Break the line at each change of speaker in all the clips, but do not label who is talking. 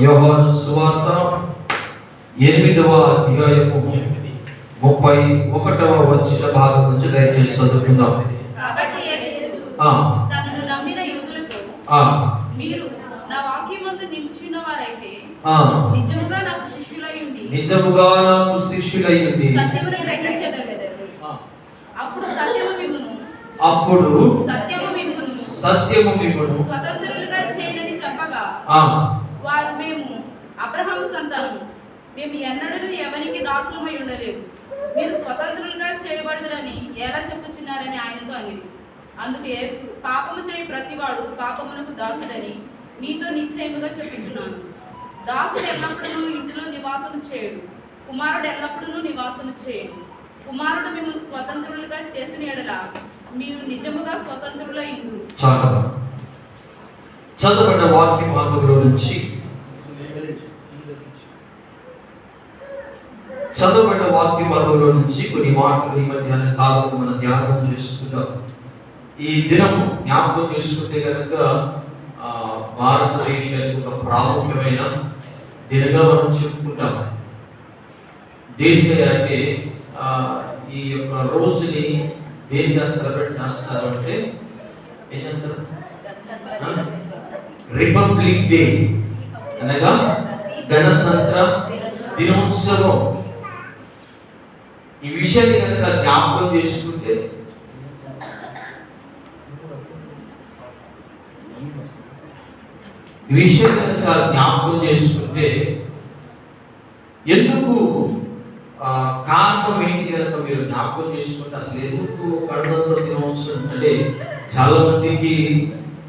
యోహాను సువార్త 8వ అధ్యాయము 31వ వచన భాగం నుంచి దయచేసి చదువుకుందాం.
మీరు నా వాక్యమందు నిలిచిన వారైతే నిజముగా నాకు శిష్యులయ్యుండి సత్యమును గ్రహించెదరు. అప్పుడు
సత్యము మిమ్మును
స్వతంత్రులుగా చేయనని చెప్పగా వారు మేము అబ్రహాము సంతానము, మేము ఎన్నడూ ఎవరికి దాసులమై ఉండలేదు, మీరు స్వతంత్రులుగా చేయబడదురని ఎలా చెప్పుచున్నారని ఆయనతో అనేది. అందుకు యేసు, పాపము చేయి ప్రతివాడు పాపమునకు దాసుడని నీతో నిశ్చయముగా చెప్పుచున్నాను. దాసుడు ఎల్లప్పుడూ ఇంటిలో నివాసము చేయడు, కుమారుడు ఎల్లప్పుడూ నివాసము చేయడు. కుమారుడు మిమ్మల్ని స్వతంత్రులుగా చేసిన ఎడల మీరు నిజముగా స్వతంత్రులై ఉండు.
చదవబడిన వాక్య భాగంలో నుంచి కొన్ని మాటలు ఈ మధ్యాహ్న కాలంలో మనం ధ్యానం చేసుకుంటాం. ఈ దినం జ్ఞాపకం చేసుకుంటే కనుక భారతదేశానికి ఒక ప్రాముఖ్యమైన దినంగా మనం చెప్పుకుంటాం. దేనికై అంటే ఈ యొక్క రోజుని దేనిగా సెలబ్రేట్ చేస్తారు అంటే ఏం చేస్తారు? రిపబ్లిక్ డే అనగా గణతంత్ర దినోత్సవం. ఈ విషయాన్ని కనుక జ్ఞాపకం చేసుకుంటే ఎందుకు కారణం ఏంటి కనుక మీరు జ్ఞాపకం చేసుకుంటే అసలు ఎందుకు గణతంత్ర దినోత్సవం అంటే చాలా మందికి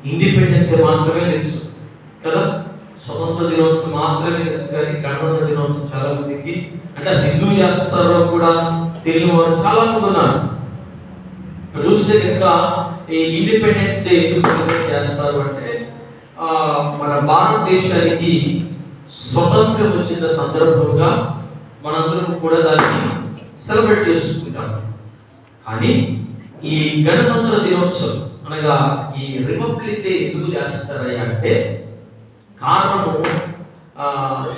ఇండిపెండెన్స్ మాత్రమే తెలుసు కదా, స్వతంత్ర దినోత్సవం మాత్రమే తెలుసు. కానీ గణతంత్ర దినోత్సవం చాలా మందికి అంటే ఎందుకు చేస్తారో కూడా తెలియని వారు చాలా మంది ఉన్నారు. చూస్తే కనుక ఈ ఇండిపెండెన్స్ డే ఎందుకు సెలబ్రేట్ చేస్తారు అంటే మన భారతదేశానికి స్వతంత్రం వచ్చిన సందర్భంగా మనందరం కూడా దాన్ని సెలబ్రేట్ చేసుకుంటాం. కానీ ఈ గణతంత్ర దినోత్సవం అనగా ఈ రిపబ్లిక్ డే ఎందుకు చేస్తారయ్యా అంటే కారణము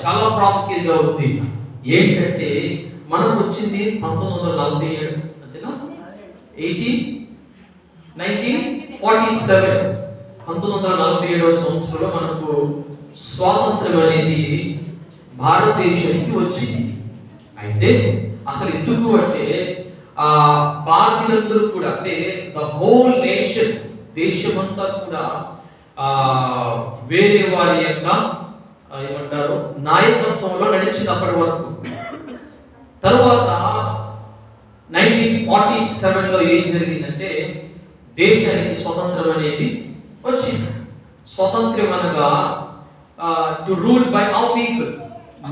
చాలా ప్రాముఖ్యంగా ఉంది. ఏంటంటే మనకు వచ్చింది 1947 అంతేనా? 1947 1947వ సంవత్సరంలో మనకు స్వాతంత్రం అనేది భారతదేశానికి వచ్చింది. అయితే అసలు ఎందుకు అంటే భారతీయులందరూ కూడా అంటే ద హోల్ నేషన్, దేశమంతా కూడా వేరే వారి యొక్క ఏమంటారు నాయకత్వంలో నడిచింది అప్పటి వరకు. తర్వాత 1947లో ఏం జరిగిందంటే దేశానికి స్వతంత్రం అనేది వచ్చింది. స్వతంత్రం అనగా to rule by our people,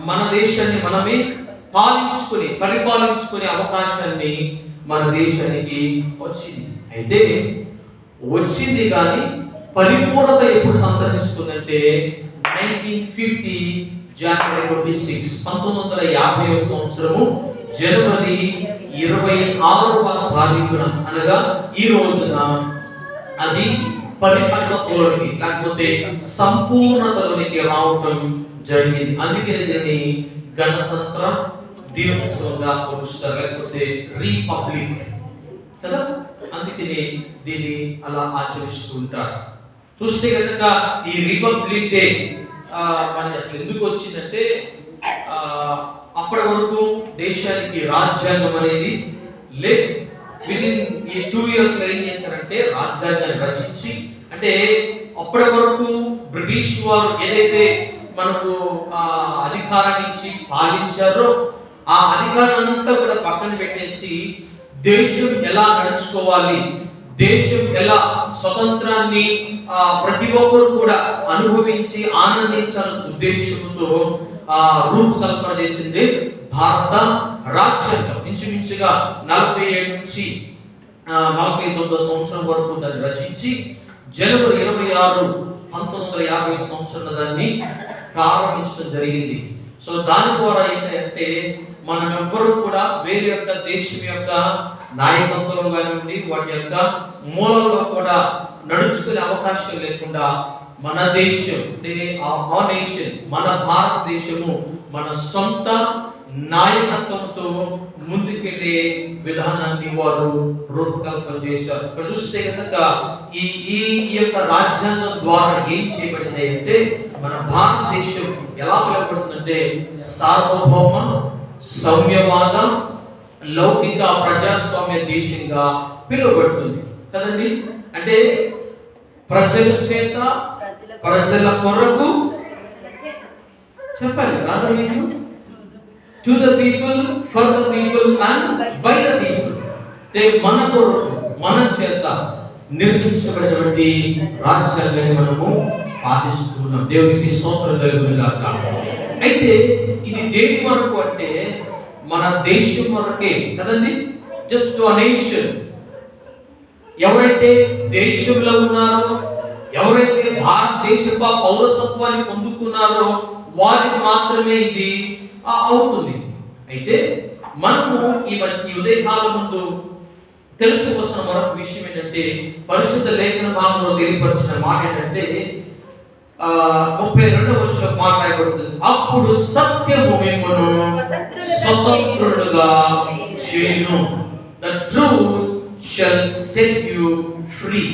మన దేశాన్ని మనమే పరిపాలించుకునే అవకాశాన్ని మన దేశానికి వచ్చింది. అయితే వచ్చింది కానీ పరిపూర్ణత ఎప్పుడు సంతరించుకుందంటే 1950 జనవరి 26 1950వ సంవత్సరము జనవరి 26వ తారీఖున అనగా ఈ రోజున అది పరిపక్వతలోనికి లేకపోతే సంపూర్ణతలోనికి రావటం జరిగింది. అందుకే దీన్ని గణతంత్ర దినోత్సవంగా కొలుస్తారు, లేకపోతే రిపబ్లిక్ కదా. అందుకని దీన్ని అలా ఆచరిస్తూ ఉంటారు. చూస్తే కనుక ఈ రిపబ్లిక్ డే మనకి అసలు ఎందుకు వచ్చిందంటే అప్పటి వరకు దేశానికి రాజ్యాంగం అనేది లేదు. విదిన్ ఈ 2 years ఏం చేశారంటే రాజ్యాంగాన్ని రచించి, అంటే అప్పటి వరకు బ్రిటిష్ వారు ఏదైతే మనకు అధికారాన్ని ఇచ్చి పాలించారో ఆ అధికారాన్ని అంతా కూడా పక్కన పెట్టేసి దేశం ఎలా నడుచుకోవాలి, దేశం ఎలా స్వతంత్రాన్ని ప్రతి ఒక్కరు కూడా అనుభవించి ఆనందించాలనే ఉద్దేశంతో రూపకల్పన చేసింది భారత రాజ్యాంగం. ఇంచుమించుగా 47 నుంచి 49 సంవత్సరం వరకు దాన్ని రచించి జనవరి 26 1950 సంవత్సరంలో దాన్ని ప్రారంభించడం జరిగింది. సో దాని ద్వారా ఏంటంటే మనం ఎవ్వరూ కూడా వేరే యొక్క దేశం యొక్క నాయకత్వంలో కానివ్వండి వాటి యొక్క మూలంలో కూడా నడుచుకునే అవకాశం లేకుండా మన దేశం ఆ నేషన్, మన భారతదేశము మన సొంత నాయకత్వంతో ముందుకెళ్ళే విధానాన్ని వారు రూపకల్పన చేశారు. ఇక్కడ చూస్తే కనుక ఈ ఈ యొక్క రాజ్యాంగం ద్వారా ఏం చేయబడింది అంటే మన భారతదేశం ఎలా పిలువబడుతుందంటే సార్వభౌమ సౌమ్యవాద లౌకిక ప్రజాస్వామ్య దేశంగా పిలువబడుతుంది కదండి. అంటే ప్రజల చేత ప్రజల కొరకు చెప్పాలి రాదా మీకు, to the people, for the people and by the people. మన కొరకు మన చేత నిర్మించబడినటువంటి రాజ్యాంగాన్ని మనము పాటిస్తున్నాం. దేవునికి స్తోత్రం కలుగును గాక. అయితే ఇది దేని వరకు అంటే మన దేశం వరకే కదండి. Just a nation. ఎవరైతే దేశంలో ఉన్నారో, ఎవరైతే భారతదేశ పౌరసత్వాన్ని పొందుకున్నారో వారికి మాత్రమే ఇది అవుతుంది. అయితే మనము ఈ ఉదయకాలం ముందు తెలుసుకోవాల్సిన మరొక విషయం ఏంటంటే పరిశుద్ధ లేఖన భాగంలో తెలియపరిచిన మాట ఏంటంటే 32వ వచనంలో మాట్లాడబడుతుంది. అప్పుడు సత్యము మిమ్మును స్వతంత్రులుగా చేయును. The truth shall set you free.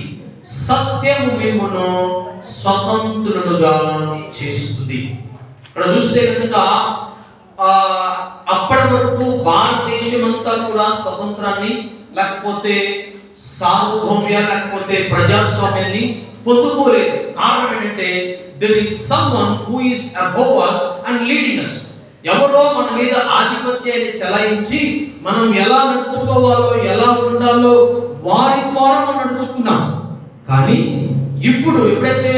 సత్యము మిమ్మును స్వతంత్రులుగా చేస్తుంది. ఇక్కడ చూస్తే కనుక అప్పటి వరకు భారతదేశం అంతా కూడా స్వతంత్రాన్ని లేకపోతే సార్వభౌమ్య లేకపోతే ప్రజాస్వామ్యాన్ని పొందుకోలేదు. కారణం ఏంటంటే there is someone who is above us and leading us. ఎవరో మన మీద ఆధిపత్యాన్ని చెలాయించి మనం ఎలా నడుచుకోవాలో ఎలా ఉండాలో వారి ద్వారా మనం నడుచుకున్నాం. కానీ ఇప్పుడు ఎప్పుడైతే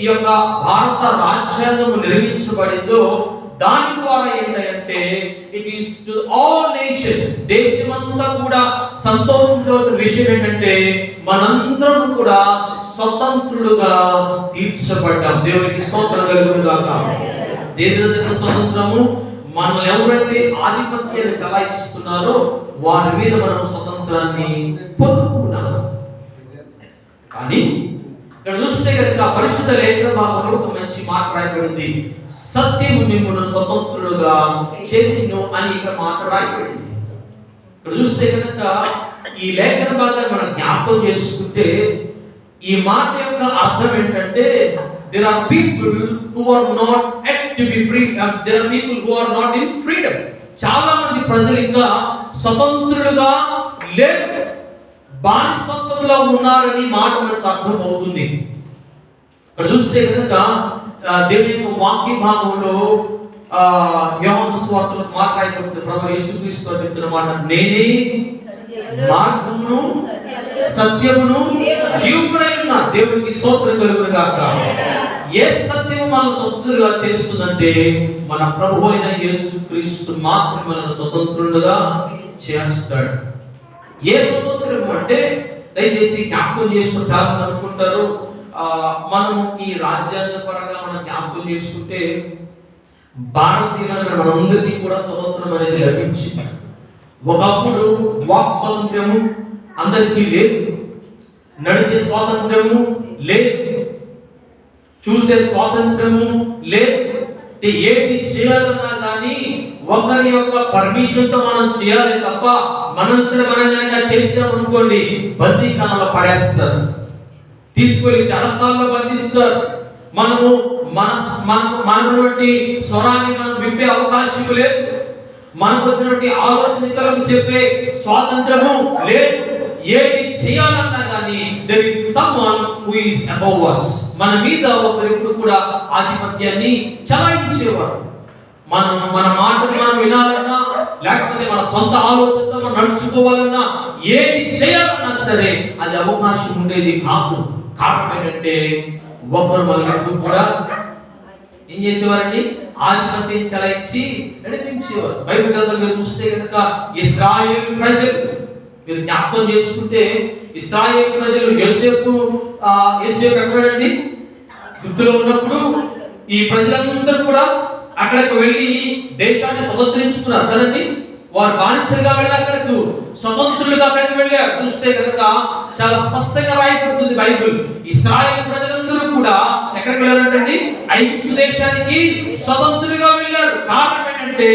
ఈ యొక్క భారత రాజ్యాంగం నిర్మించబడిందో దాని ద్వారా ఏంటంటే it is to all nation, దేశమంతా కూడా సంతోషించవలసిన విషయం ఏంటంటే మనందరం కూడా స్వతంత్రులుగా తీర్చబడ్డాం. దేవునికి స్తోత్రం కలుగును గాక. దేని స్వతంత్రము? మనల్ని ఎవరైతే ఆధిపత్యాన్ని చలాయిస్తున్నారో వారి మీద మనం స్వతంత్రాన్ని పొందుకున్నాం. కానీ ఇక్కడ చూస్తే కనుక పరిశుద్ధ లేఖన భాగంలో ఒక మంచి మాట రాయబడింది. సత్యము మిమ్మును స్వతంత్రులుగా చేయును అని ఇక్కడ మాట రాయబడింది. ఇక్కడ చూస్తే కనుక ఈ లేఖన భాగాన్ని మనం జ్ఞాపకం చేసుకుంటే ఈ మాట యొక్క అర్థం ఏంటంటే there are people who are not yet to be free, there are people who are not in freedom. చాలా మంది ప్రజలు ఇంకా స్వతంత్రులుగా లేరు, బానిసత్వంలో ఉన్నారని మాట మనకు అర్థం అవుతుంది. ఇక్కడ చూస్తే కనుక దేవుని యొక్క వాక్య భాగంలో యోహాను సువార్తలో మాట్లాడుతున్న ప్రభువు యేసుక్రీస్తు చెప్తున్న మాట, నేనే మార్గమును సత్యమును జీవమునై ఉన్నా. దేవునికి స్తోత్రం కలుగును గాక. ఏ సత్యం మనల్ని స్వతంత్రులుగా చేస్తుందంటే మన ప్రభువు అయిన యేసుక్రీస్తు మాత్రమే మనల్ని స్వతంత్రులుగా చేస్తాడు. ఏ స్వతంత్రం అంటే దయచేసి జ్ఞాపకం చేసుకుని చాలా మంది అనుకుంటారు మనము ఈ రాజ్యాంగ పరంగా మనం జ్ఞాపకం చేసుకుంటే భారతీయులైన మనందరికీ కూడా స్వతంత్రం అనేది లభించింది. ఒకప్పుడు వాక్ స్వాతంత్ర్యము అందరికీ లేదు, నడిచే స్వాతంత్ర్యము లేదు, చూసే స్వాతంత్ర్యము లేదు. ఏది చేయాలన్నా కానీ ఒకరి యొక్క పర్మిషన్ తో మనం చేయాలి తప్ప మనంతరం మనం కనుక చేసామనుకోండి బందీఖానాలో పడేస్తారు, తీసుకెళ్లి చెరసాలలో బంధిస్తారు. మనము మనటువంటి స్వరాన్ని మనం విప్పే అవకాశం లేదు, మనకు వచ్చినటువంటి ఆలోచనలకు చెప్పే స్వాతంత్రము లేదు. ఏది చేయాలన్నా కానీ there is someone who is above us. మన మీద ఒకరు కూడా ఆధిపత్యాన్ని చలాయించేవారు. మన మాటలు మనం వినాలన్నా లేకపోతే మన సొంత ఆలోచనతో మనం నడుచుకోవాలన్నా ఏది చేయాలన్నా సరే అది అవకాశం ఉండేది కాదు. కారణం ఏంటంటే ఒకరు వాళ్ళకు కూడా ఏం చేసేవారండి, ఆధిపత్యం చలాయించి నడిపించేవారు. బైబిల్ గ్రంథంలో చూస్తే కనుక ఇశ్రాయేలు ప్రజలు మీరు జ్ఞాపకం చేసుకుంటే ఇశ్రాయేలు ప్రజలు యోసేపు ఎక్కడండి యుద్ధంలో ఉన్నప్పుడు ఈ ప్రజలందరూ కూడా అక్కడికి వెళ్ళి దేశాన్ని స్వతంత్రించుకున్నారు కదండి. వారు బానిసలుగా వెళ్ళి అక్కడకు స్వతంత్రులుగా అక్కడికి వెళ్ళారు. చూస్తే కనుక చాలా స్పష్టంగా రాయబడుతుంది బైబిల్. ఇశ్రాయేలు ప్రజలందరూ కూడా ఎక్కడికి వెళ్ళారంటండి? ఐగుప్తు దేశానికి స్వతంత్రులుగా వెళ్ళారు. కారణం ఏంటంటే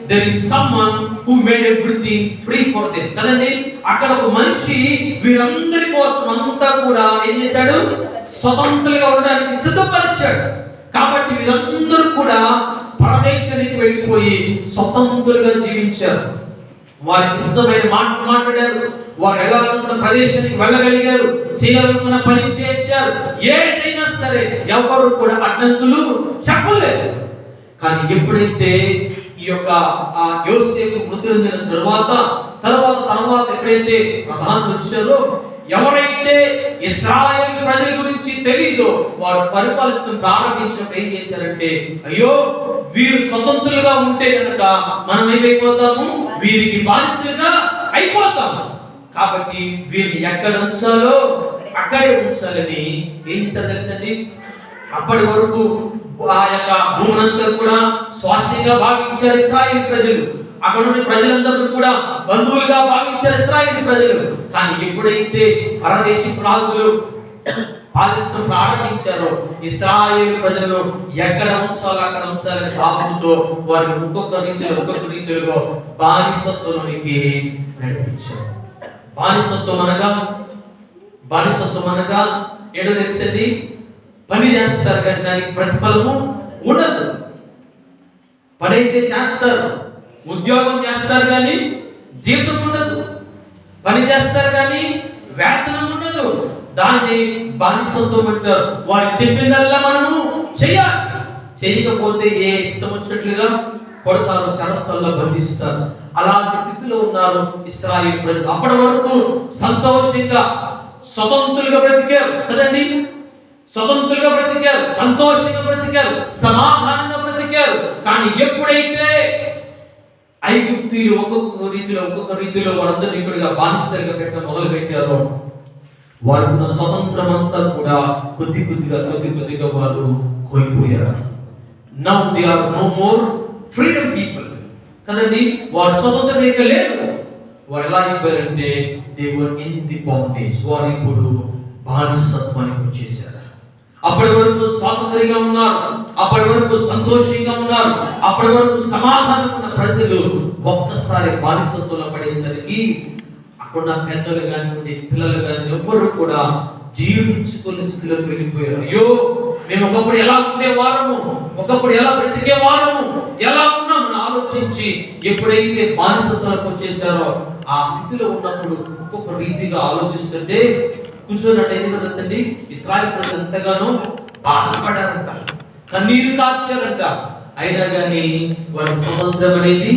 there is someone who made everything free for them. కదండి, అక్కడ ఒక మనిషి వీరందరి కోసం అంతా కూడా ఏం చేశాడు? స్వతంత్రులుగా ఉండడానికి సిద్ధపరిచాడు. కాబట్టి వీరందరూ కూడా పరదేశానికి వెళ్ళిపోయి స్వతంత్రులుగా జీవించారు. వారికి ఇష్టమైన మాటలు మాట్లాడారు. వారు వెళ్ళాలనుకున్న ప్రదేశానికి వెళ్ళగలిగారు. చేయాలనుకున్న పని చేశారు. ఏదైనా సరే ఎవరు కూడా అడ్డంకులు చెప్పలేదు. కానీ ఎప్పుడైతే ఈ యొక్క యోసేపు మృతి చెందిన తర్వాత ఎప్పుడైతే ప్రధానులు వచ్చారో, ఎవరైతే ఇశ్రాయేలు ప్రజల గురించి తెలియదో వారు పరిపాలించడం ప్రారంభించినప్పుడు ఏం చేశారంటే, అయ్యో వీరు స్వతంత్రులుగా ఉంటే కనుక మనం ఏమైపోతాము? వీరికి బానిసలుగా అయిపోతాము. కాబట్టి వీరిని ఎక్కడ ఉంచాలో అక్కడే ఉంచాలని ఏం చేశారు తెలుసండి? అప్పటి వరకు ఆ యొక్క భూమినంతా కూడా స్వాస్యంగా భావించారు ఇశ్రాయేలు ప్రజలు. అక్కడ ఉన్న ప్రజలందరూ కూడా బంధువులుగా భావించారు ఇశ్రాయేలు ప్రజలు. కానీ ఎప్పుడైతే పరదేశపు రాజులు పాలించడం ప్రారంభించారో, ఇశ్రాయేలు ప్రజలు ఎక్కడ ఉంచాలో అక్కడ ఉంచాలని భావంతో వారిని ఒక్కొక్క రీతిలో బానిసత్వంలోనికి నడిపించారు. బానిసత్వం అనగా ఏడో తెలిసింది, పని చేస్తారు కానీ దానికి ప్రతిఫలము ఉండదు. పని అయితే చేస్తారు, ఉద్యోగం చేస్తారు కానీ జీతం ఉండదు. పని చేస్తారు కానీ వేతనం ఉండదు. దాన్ని బానిసత్వం అంటారు. వారు చెప్పిందల్లా మనము చేయాలి. చేయకపోతే ఏ ఇష్టం వచ్చినట్లుగా కొడతారు, చెరసాల్లో బంధిస్తారు. అలాంటి స్థితిలో ఉన్నారు ఇశ్రాయేలు ప్రజలు. అప్పటి వరకు సంతోషంగా స్వతంత్రులుగా బ్రతికారు కదండి. స్వతంత్రులుగా బ్రతికారు, సంతోషంగా బ్రతికారు, సమాధానంగా బ్రతికారు. కానీ ఎప్పుడైతే ఐగుప్తీయులు ఒక్కొక్క రీతిలో వారందరినీ ఇక్కడిగా బానిసలుగా పెట్టడం మొదలు పెట్టారో, వారికి స్వతంత్రం అంతా కూడా కొద్ది కొద్దిగా వారు కోల్పోయారు. Now they are no more freedom people కదండి. వారు స్వతంత్రంగా లేరు. వారు ఎలా అయిపోయారంటే they were in the bondage. వారు ఇప్పుడు బానిసత్వానికి వచ్చేసారు. అప్పటి వరకు స్వాతంత్రంగా ఉన్నారు, అప్పటి వరకు సంతోషంగా ఉన్నారు, అప్పటి వరకు సమాధానం ఉన్న ప్రజలు ఒక్కసారి బానిసత్వంలో పడేసరికి అక్కడ పెద్దలు కానివ్వండి, పిల్లలు కానీ ఎవ్వరు కూడా జీవించుకునే స్థితిలోకి వెళ్ళిపోయారు. అయ్యో మేము ఒకప్పుడు ఎలా ఉండేవారము, ఒకప్పుడు ఎలా బ్రతికేవారము, ఎలా ఉన్నామని ఆలోచించి ఎప్పుడైతే బానిసత్వాలకు వచ్చేసారో ఆ స్థితిలో ఉన్నప్పుడు ఒక్కొక్క రీతిగా ఆలోచిస్తుంటే కూర్చోనంటే ఏంటంటే ఇశ్రాయేలు ప్రజలు ఎంతగానో బాధపడారంట, కన్నీరు కార్చారంట. అయినా కానీ వారికి స్వతంత్రం అనేది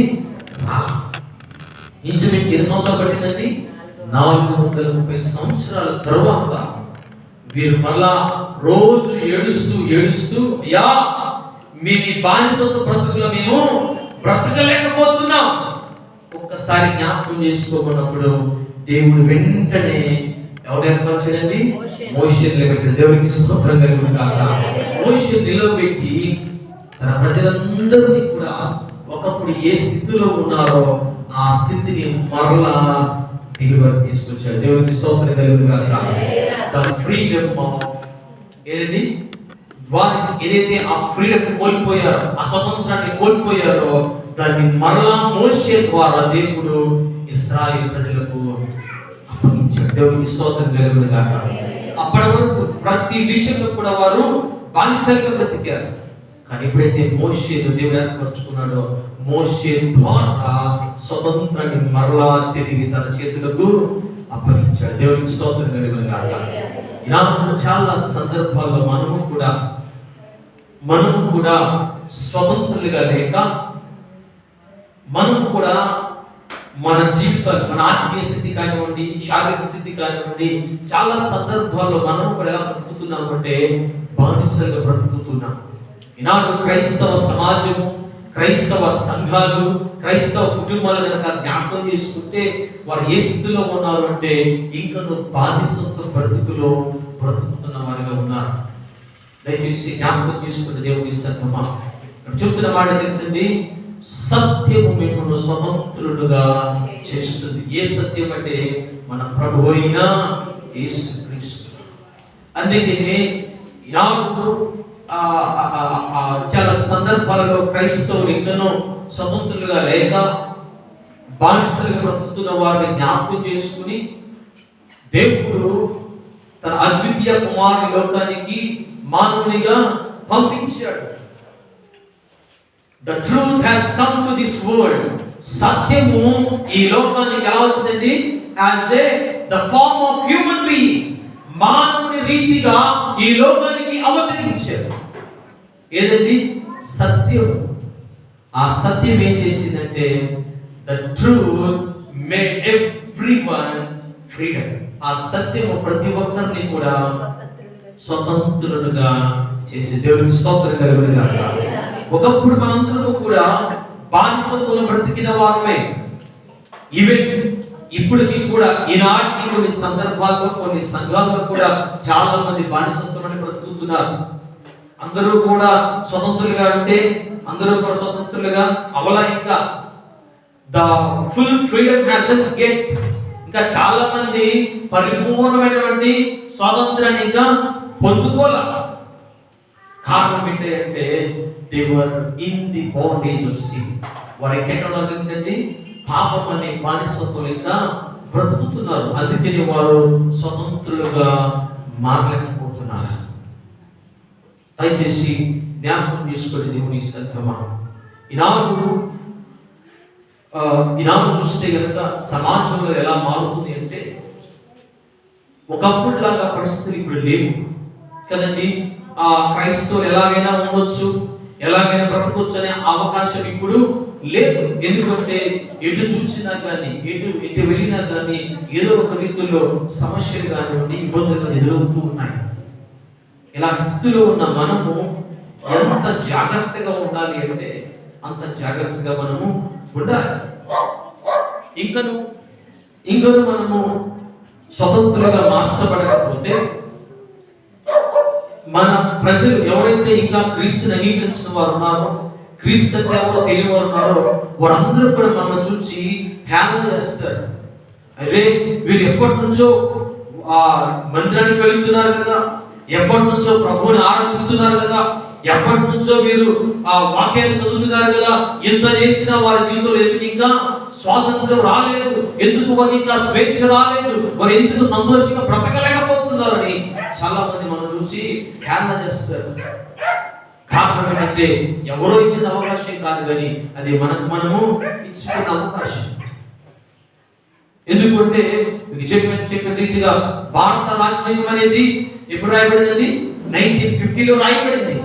ఇంచుమించు 20 సంవత్సరాలు పట్టిందండి. 430 సంవత్సరాల తర్వాత వీరు మళ్ళా రోజు ఏడుస్తూ అయ్యా మేము ఈ బానిసత్వ బ్రతుకులో మేము బ్రతకలేకపోతున్నాం. ఒక్కసారి జ్ఞాపకం చేసుకోకున్నప్పుడు దేవుడు వెంటనే ఎవరు ఏర్పరచాడండి? మోషేని నిలబెట్టాడు. దేవునికి స్తోత్రం కలుగును గాక. మోషేని నిలబెట్టి తన ప్రజలందరినీ కూడా ఒకప్పుడు ఏ స్థితిలో ఉన్నారో ఆ స్థితిని మరలా తిరిగి తీసుకొచ్చాడు. దేవునికి స్తోత్రం కలుగును గాక. ద ఫ్రీడమ్ ఏది వారికి ఏదైతే ఆ ఫ్రీడమ్ కోల్పోయారో, ఆ స్వతంత్రాన్ని కోల్పోయారో, దాన్ని మరలా మోషే ద్వారా దేవుడు ఇశ్రాయేలు ప్రజలకు అప్పగించాడు. దేవునికి స్తోత్రం కలుగును గాక. అప్పటి వరకు ప్రతి విషయంలో కూడా వారు బానిసలుగా బ్రతికారు. కానీ ఎప్పుడైతే మోషేను దేవుడు ఏర్పరచుకున్నాడో, మోషే ద్వారా స్వతంత్రాన్ని మరలా తిరిగి తన చేతులకు అప్పగించాడు. దేవునికి స్తోత్రం కలుగును గాక. ఇలాంటి చాలా సందర్భాల్లో మనము కూడా స్వతంత్రులుగా లేక మనము కూడా మన జీవితాలు, మన ఆత్మీయ స్థితి కానివ్వండి, శారీరక స్థితి కానివ్వండి, చాలా సందర్భాల్లో మనము కూడా ఎలా బ్రతుకుతున్నాము అంటే బానిసలుగా బ్రతుకుతున్నాం. ఈనాడు క్రైస్తవ సమాజము, క్రైస్తవ సంఘాలు, క్రైస్తవ కుటుంబాలు కనుక జ్ఞాపకం చేసుకుంటే వారు ఏ స్థితిలో ఉన్నారు అంటే ఇంకా బానిసత్వ బ్రతుకులో బ్రతుకుతున్న వారిగా ఉన్నారు. దయచేసి జ్ఞాపకం చేసుకున్న దేవుని సత్యమా చెప్తున్న మాట తెలిసింది, సత్యము మిమ్మల్ని స్వతంత్రులుగా చేస్తుంది. ఏ సత్యం అంటే మన ప్రభు అయిన యేసుక్రీస్తు. అందుకనే ఈనాడు చాలా సందర్భాలలో క్రైస్తవులు ఇంకనూ స్వతంత్రులుగా లేక బానిసలుగా బ్రతుకుతున్న వారిని జ్ఞాపకం చేసుకుని దేవుడు తన అద్వితీయ కుమారుని లోకానికి మానవునిగా పంపించాడు. The truth has come to this world. సత్యము ఈ లోకానికి ఎలా వచ్చిందండి? As the form of human being. మానవుని రీతిగా ఈ లోకానికి అవతరించాడు. ఏదండి? సత్యం. ఆ సత్యం ఏం చేసిందంటే the truth made everyone freedom. ఆ సత్యము ప్రతి ఒక్కరిని కూడా స్వతంత్రులుగా చేసి దేవునికి స్తోత్రం కలుగును గాక. ఒకప్పుడు మనందరూ కూడా బానిసత్వంలో బ్రతికిన వారమే. ఈవెన్ ఇప్పటికీ కూడా ఈనాటి కొన్ని సందర్భాల్లో కొన్ని సంఘాల్లో కూడా చాలా మంది బానిసత్వంలో బ్రతుకుతున్నారు. అందరూ కూడా స్వతంత్రులుగా అంటే అందరూ కూడా స్వతంత్రులుగా అవలా ఇంకా the full freedom has get. ఇంకా చాలా మంది పరిపూర్ణమైనటువంటి స్వాతంత్రాన్ని ఇంకా పొందుకోలే. కారణం ఏంటంటే they were in the bondage of sin. వారు ఎక్కడ తెలుసండి? పాపం అనే బానిసత్వం ఇంకా బ్రతుకుతున్నారు. అందుకని వారు స్వతంత్రులుగా మారలేకపోతున్నారు. దయచేసి జ్ఞాపకం చేసుకొని దేవుని సంఘమా, ఈనాడు చూస్తే కనుక సమాజంలో ఎలా మారుతుంది అంటే ఒకప్పుడు లాగా పరిస్థితులు ఇప్పుడు లేవు కదండి. క్రైస్తవులు ఎలాగైనా ఉండొచ్చు, ఎలాగైనా బ్రతకొచ్చు అనే అవకాశం ఇప్పుడు లేదు. ఎందుకంటే ఎటు చూసినా కానీ ఎటు వెళ్ళినా కానీ ఏదో ఒక రీతిలో సమస్యలు కానివ్వండి, ఇబ్బందులు ఎదురవుతూ ఉన్నాయి. ఇలా స్థితిలో ఉన్న మనము ఎంత జాగ్రత్తగా ఉండాలి అంటే అంత జాగ్రత్తగా మనము ఉండాలి. ఇంకను మనము స్వతంత్రులుగా మార్చబడకపోతే మన ప్రజలు ఎవరైతే ఇంకా క్రీస్తుని అంగీకరించిన వారు ఉన్నారో, క్రీస్తు అంటే ఎవరో తెలియని వారు ఉన్నారో, వారందరూ కూడా మనం చూసి హేళన చేస్తారు. అరే వీరు ఎప్పటి నుంచో మందిరానికి వెళ్తున్నారు కదా, ఎప్పటి నుంచో ప్రభువుని ఆరాధిస్తున్నారు కదా, ఎప్పటి నుంచో వీరు వాక్యాన్ని చదువుతున్నారు కదా, ఎంత చేసినా వారి జీవితంలో ఎందుకు ఇంకా స్వాతంత్రం రాలేదు, ఎందుకు వారికి ఇంకా స్వేచ్ఛ రాలేదు, వారు ఎందుకు సంతోషంగా బ్రతకలేకపోతున్నారని చాలా మంది మనం చూసి హేళన చేస్తారు. కారణం ఏంటంటే ఎవరో ఇచ్చిన అవకాశం కాదు కానీ అది మనము ఇచ్చుకున్న అవకాశం. ఎందుకంటే చెప్పిన రీతిగా భారత రాజ్యాంగం అనేది ఎప్పుడు రాయబడింది? 1950లో రాయబడింది.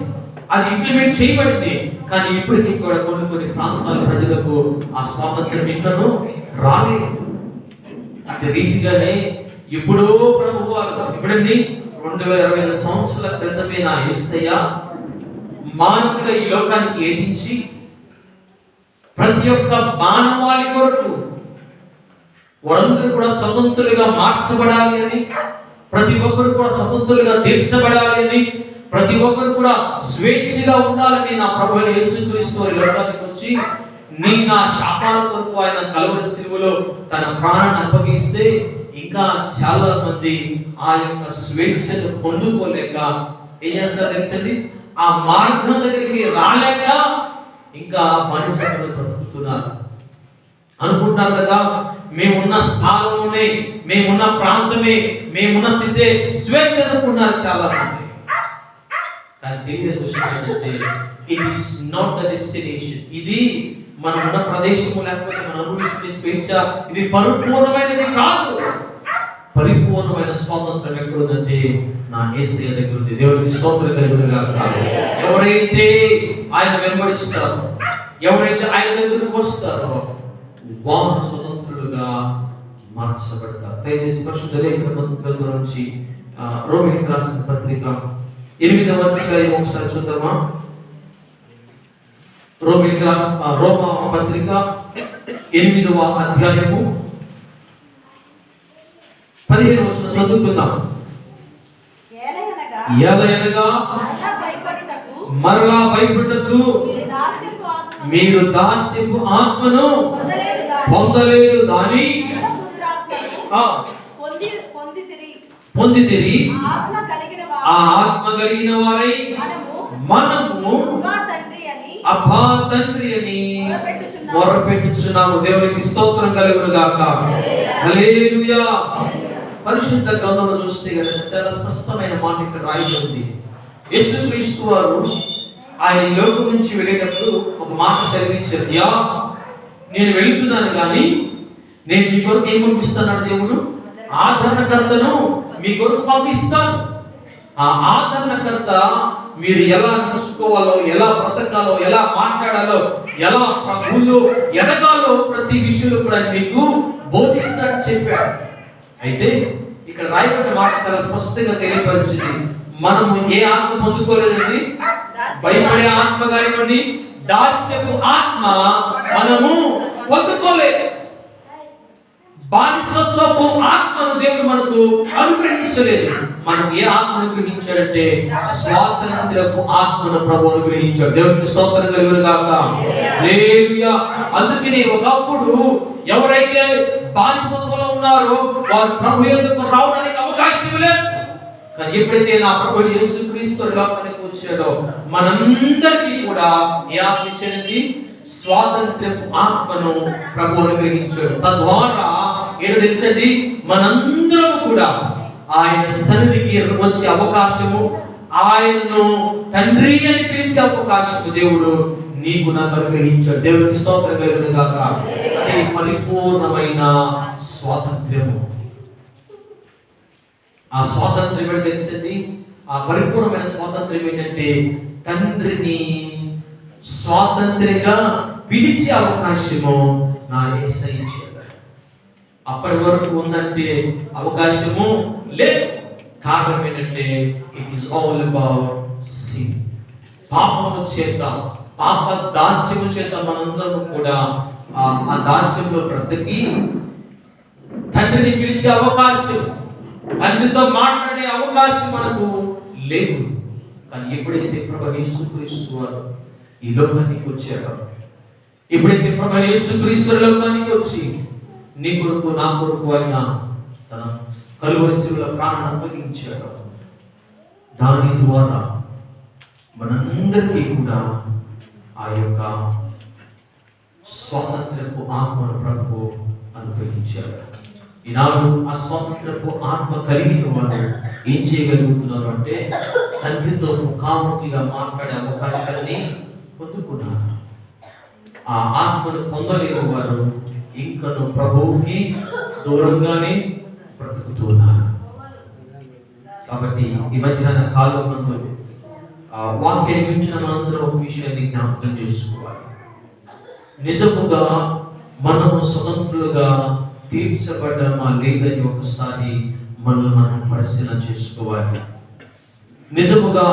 అది ఇంప్లిమెంట్ చేయబడింది. కానీ ఇప్పటికీ కూడా కొన్ని ప్రాంతాల ప్రజలకు ఆ స్వాతంత్రం ఇంకనూ రాలేదు. అదే రీతిగానే ఎప్పుడో ప్రభు వారు ఎప్పుడండి 2025 సంవత్సరాల క్రితమే నా యేసయ్య మానవుడిగా ఈ లోకానికి ఏదించి ప్రతి ఒక్క మానవాళి కొరకు వారందరూ కూడా స్వతంత్రులుగా మార్చబడాలి అని, ప్రతి ఒక్కరు కూడా స్వతంత్రులుగా తీర్చబడాలి అని, ప్రతి ఒక్కరు కూడా స్వేచ్ఛగా ఉండాలని నా ప్రభువైన యేసుక్రీస్తు వారి లోకానికి వచ్చి నా శాపాల కొరకు ఆయన కలువరి శిలువలో తన ప్రాణాన్ని అప్పగిస్తే ఇంకా చాలా మంది ఆ యొక్క స్వేచ్ఛను పొందుకోలేక ఏం చేస్తారు తెలుసండి? ఆ మార్గం దగ్గరికి రాలేక ఇంకా బానిసత్వంలో బ్రతుకుతున్నారు. అనుకుంటారు కదా మేమున్న స్థానంలోనే, మేమున్న ప్రాంతమే, మేమున్న స్థితే స్వేచ్ఛ అనుకున్నారు చాలా మంది. కానీ తెలియని విషయం ఏంటంటే it is not the destination. ఇది మనం ఉన్న ప్రదేశము లేకపోతే మనం అనుభవించే స్వేచ్ఛ ఇది పరిపూర్ణమైనది కాదు. పరిపూర్ణమైన స్వాతంత్రం ఎక్కడుందంటే నా యేసయ్య దగ్గర ఉంది. దేవునికి స్తోత్రం కలుగును గాక. ఎవరైతే ఆయన వెంబడిస్తారో, ఎవరైతే ఆయన దగ్గరకు వస్తారో వారు స్వతంత్రులుగా మార్చబడతారు. దయచేసి పరిశుద్ధ లేఖన గ్రంథం నుంచి రోమీయులకు రాసిన పత్రిక 8వ అధ్యాయం ఒకసారి చూద్దామా? రోమా పత్రిక 8వ అధ్యాయము 15వ వచనం చదువుకుందాం. ఏలయనగా మరలా భయపడుటకు మీరు దాస్యపు ఆత్మను పొందలేదు గాని పొందితిరి. ఆ ఆత్మ కలిగిన వారై మనము
అబ్బా తండ్రి అని
అబ్బా తండ్రి అని
మొరపెట్టుచున్నాము.
మొరపెట్టుచున్నాము. దేవునికి స్తోత్రం కలుగును గాక. హల్లెలూయా. పరిశుద్ధ గ్రంథంలో చూస్తే కనుక చాలా స్పష్టమైన మాట ఇక్కడ రాయబడి ఉంది. యేసుక్రీస్తు వారు ఆయన ఈ లోకం నుంచి వెళ్ళేటప్పుడు ఒక మాట సెలవించారు. యా, నేను వెళుతున్నాను కానీ నేను మీ కొరకు ఏం పంపిస్తున్నాడు దేవుడు? ఆదరణకర్తను మీ కొరకు పంపిస్తాను. ఆ ఆదరణకర్త మీరు ఎలా నడుచుకోవాలో, ఎలా బ్రతకాలో, ఎలా మాట్లాడాలో, ఎలా ప్రభువులో ఎదగాలో ప్రతి విషయంలో కూడా మీకు బోధిస్తాడని చెప్పాడు. అయితే ఇక్కడ రాయబడిన మాట చాలా స్పష్టంగా తెలియపరిచింది. మనము ఏ ఆత్మ పొందుకోలేదండి? భయపడే ఆత్మ కానివ్వండి, దాస్యపు ఆత్మ మనము పొందుకోలేదు. బానిసత్వపు ఆత్మను దేవుడు మనకు అనుగ్రహించలేదు. మనం ఏ ఆత్మ అనుగ్రహించాడంటే స్వాతంత్రపు ఆత్మను ప్రభు అనుగ్రహించాడు. దేవునికి స్తోత్రం కలుగును గాక. హల్లెలూయా. అందుకని ఒకప్పుడు ఎవరైతే బానిసత్వంలో ఉన్నారో వారు ప్రభు యొద్దకు రావడానికి అవకాశం లేదు. కానీ ఎప్పుడైతే నా ప్రభు యేసుక్రీస్తు లోకానికి వచ్చాడో మనందరికీ కూడా ఏ ఆత్మ ఇచ్చాడండి? స్వాతంత్రపు ఆత్మను ప్రభు అనుగ్రహించాడు. తద్వారా ఏదో తెలుసండి, మనందరం కూడా ఆయన సన్నిధికి వచ్చే అవకాశము, ఆయనను తండ్రి అని పిలిచే అవకాశము దేవుడు నీకు నాకు అనుగ్రహించాడు. దేవునికి స్తోత్రం కలుగును గాక. అదే పరిపూర్ణమైన స్వాతంత్ర్యము. ఆ స్వాతంత్ర్యం ఏంటో తెలుసండి? ఆ పరిపూర్ణమైన స్వాతంత్ర్యం ఏంటంటే తండ్రిని స్వాతంత్ర్యంగా పిలిచే అవకాశము నా యేసయ్య ఇచ్చాడు. అప్పటి వరకు ఉందంటే అవకాశము లేదు. కారణం ఏంటంటే it is all about sin. పాపము చేత, పాప దాస్యము చేత మనందరం కూడా ఆ దాస్యంలో బ్రతికి తండ్రిని పిలిచే అవకాశం, తండ్రితో మాట్లాడే అవకాశం మనకు లేదు. కానీ ఎప్పుడైతే ప్రభు యేసుక్రీస్తు వారు ఈ లోకానికి వచ్చారో, ఎప్పుడైతే ప్రభు యేసుక్రీస్తు లోకానికి వచ్చి నీ కొరకు నా కొరకు ఆయన తన కలువరి శిలువలో ప్రాణాన్ని అప్పగించాడు, దాని ద్వారా మనందరికీ కూడా ఆ యొక్క స్వాతంత్రపు ఆత్మను ప్రభు అనుగ్రహించాడు. ఈనాడు ఆ స్వాతంత్రపు ఆత్మ కలిగిన వారు ఏం చేయగలుగుతున్నారు అంటే తండ్రితో ముఖాముఖిగా మాట్లాడే అవకాశాన్ని పొందుకున్నారు. ఆ ఆత్మను పొందలేని వారు ఇంకను ప్రభువుకి దూరంగానే బ్రతుకుతున్నారు. కాబట్టి ఈ మధ్యాహ్న కాలంలో వాక్యాన్ని వింటున్న మనందరం ఒక విషయాన్ని జ్ఞాపకం చేసుకోవాలి. నిజముగా మనము స్వతంత్రులుగా తీర్చబడ్డామా లేదని ఒకసారి మనల్ని మనం పరిశీలన చేసుకోవాలి. నిజముగా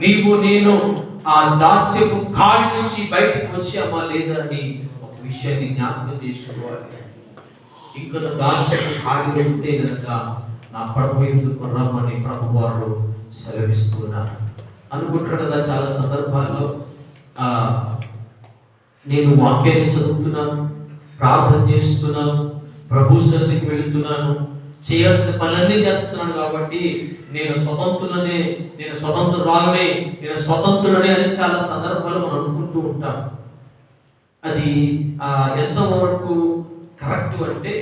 నీవు నేను ఆ దాస్యపు కాడి నుంచి బయటకు వచ్చామా లేదా అని ఒక విషయాన్ని జ్ఞాపకం చేసుకోవాలి. ఇంకా దాస్యపు కాడి ఉంటే కనుక నా ప్రభు ఎందుకు రమ్మని ప్రభు వారు సెలవిస్తున్నారు. అనుకుంటారు కదా, చాలా సందర్భాల్లో నేను వాక్యాన్ని చదువుతున్నాను, ప్రార్థన చేస్తున్నాను, ప్రభు సన్నిధికి వెళుతున్నాను, చేయాల్సిన పనులన్నీ చేస్తున్నాను కాబట్టి నేను స్వతంత్రులనే అని చాలా సందర్భాలు మనం అనుకుంటూ ఉంటాం. అది ఎంతవరకు కరెక్ట్ అంటే,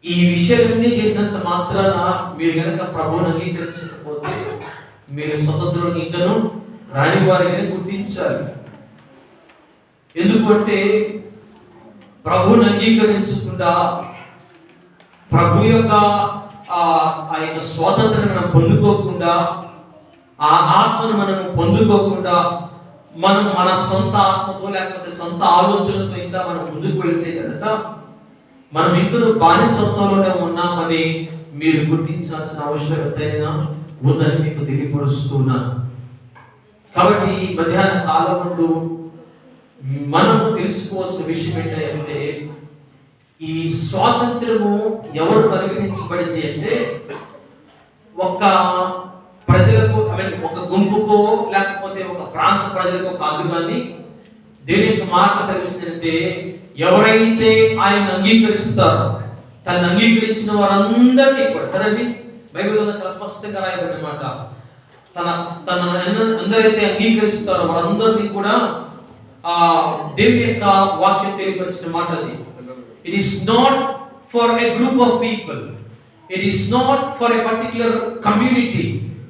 ఈ విషయాలన్నీ చేసినంత మాత్రాన మీరు కనుక ప్రభువుని అంగీకరించకపోతే మీరు స్వతంత్రులను ఇంకను రాని వారిని గుర్తించాలి. ఎందుకంటే ప్రభువుని అంగీకరించకుండా ప్రభు యొక్క ఆ యొక్క స్వాతంత్రాన్ని మనం పొందుకోకుండా, ఆ ఆత్మను మనం పొందుకోకుండా మనం మన సొంత ఆత్మతో లేకపోతే సొంత ఆలోచనతో ఇంకా మనం ముందుకు వెళ్తే కనుక మనం ఇంకనూ బానిసత్వంలోనే ఉన్నామని మీరు గుర్తించాల్సిన అవసరత ఉందని మీకు తెలియపరుస్తున్నాను. కాబట్టి ఈ మధ్యాహ్న కాలం ముందు మనము తెలుసుకోవాల్సిన విషయం ఏంటంటే, ఈ స్వాతంత్రము ఎవరు అనుగ్రహించబడింది అంటే ఒక ప్రజలకు, ఒక గుంపుకో లేకపోతే ఒక ప్రాంత ప్రజలకు కాదు. కానీ దేని యొక్క మాట సెలవిస్తుందంటే, ఎవరైతే ఆయన అంగీకరిస్తారో, తను అంగీకరించిన వారందరికీ కూడా కదండి, బైబిల్లో చాలా స్పష్టంగా రాయబడిన మాట. తన అందరైతే అంగీకరిస్తారో వారందరినీ కూడా దేవుని యొక్క వాక్యం తెలియపరిచిన మాట అది. It is not for a group of people, it is not for a particular community,